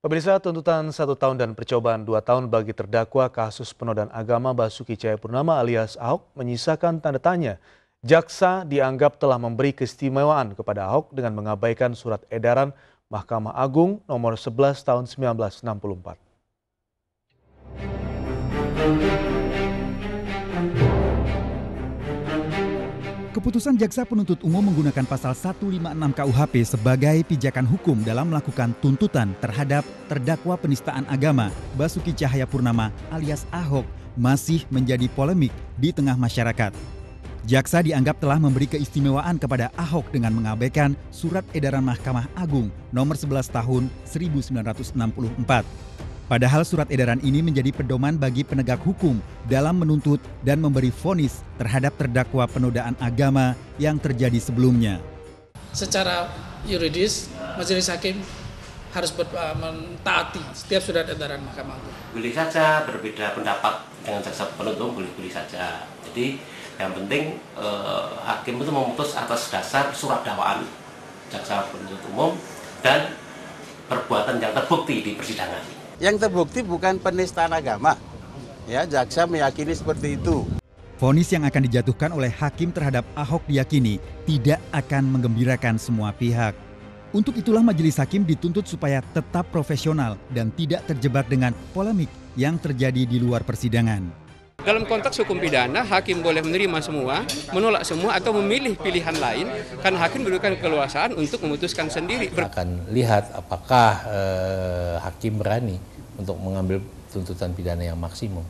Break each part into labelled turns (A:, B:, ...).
A: Pemirsa, tuntutan 1 tahun dan percobaan 2 tahun bagi terdakwa kasus penodaan agama Basuki Cahayapurnama alias Ahok menyisakan tanda tanya. Jaksa dianggap telah memberi keistimewaan kepada Ahok dengan mengabaikan surat edaran Mahkamah Agung nomor 11 tahun 1964.
B: Keputusan Jaksa Penuntut Umum menggunakan pasal 156 KUHP sebagai pijakan hukum dalam melakukan tuntutan terhadap terdakwa penistaan agama Basuki Cahayapurnama alias Ahok masih menjadi polemik di tengah masyarakat. Jaksa dianggap telah memberi keistimewaan kepada Ahok dengan mengabaikan surat edaran Mahkamah Agung nomor 11 tahun 1964. Padahal surat edaran ini menjadi pedoman bagi penegak hukum dalam menuntut dan memberi vonis terhadap terdakwa penodaan agama yang terjadi sebelumnya.
C: Secara yuridis, majelis hakim harus mentaati setiap surat edaran Mahkamah Agung.
D: Boleh saja berbeda pendapat dengan jaksa penuntut, boleh saja. Jadi yang penting hakim itu memutus atas dasar surat dakwaan jaksa penuntut umum dan perbuatan yang terbukti di persidangan.
E: Yang terbukti bukan penistaan agama. Ya, jaksa meyakini seperti itu.
B: Vonis yang akan dijatuhkan oleh hakim terhadap Ahok diyakini tidak akan menggembirakan semua pihak. Untuk itulah majelis hakim dituntut supaya tetap profesional dan tidak terjebak dengan polemik yang terjadi di luar persidangan.
F: Dalam konteks hukum pidana, hakim boleh menerima semua, menolak semua, atau memilih pilihan lain, karena hakim memberikan keleluasaan untuk memutuskan sendiri.
G: Akan lihat apakah hakim berani untuk mengambil tuntutan pidana yang maksimum.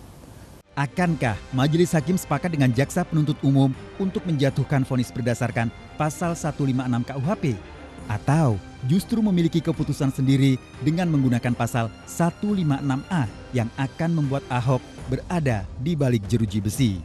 B: Akankah majelis hakim sepakat dengan jaksa penuntut umum untuk menjatuhkan vonis berdasarkan pasal 156 KUHP? Atau justru memiliki keputusan sendiri dengan menggunakan pasal 156A yang akan membuat Ahok berada di balik jeruji besi?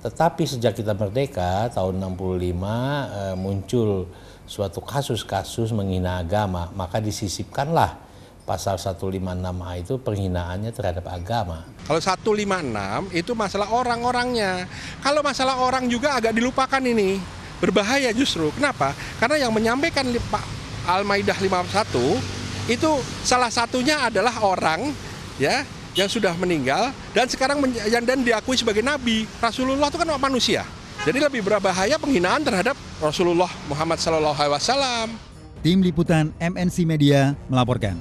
G: Tetapi sejak kita merdeka tahun 65 muncul suatu kasus-kasus menghina agama, maka disisipkanlah pasal 156A itu penghinaannya terhadap agama.
H: Kalau 156 itu masalah orang-orangnya. Kalau masalah orang juga agak dilupakan ini. Berbahaya justru. Kenapa? Karena yang menyampaikan Pak Al-Maidah 51 itu salah satunya adalah orang ya yang sudah meninggal dan sekarang dan diakui sebagai nabi. Rasulullah itu kan manusia. Jadi lebih berbahaya penghinaan terhadap Rasulullah Muhammad SAW.
B: Tim Liputan MNC Media melaporkan.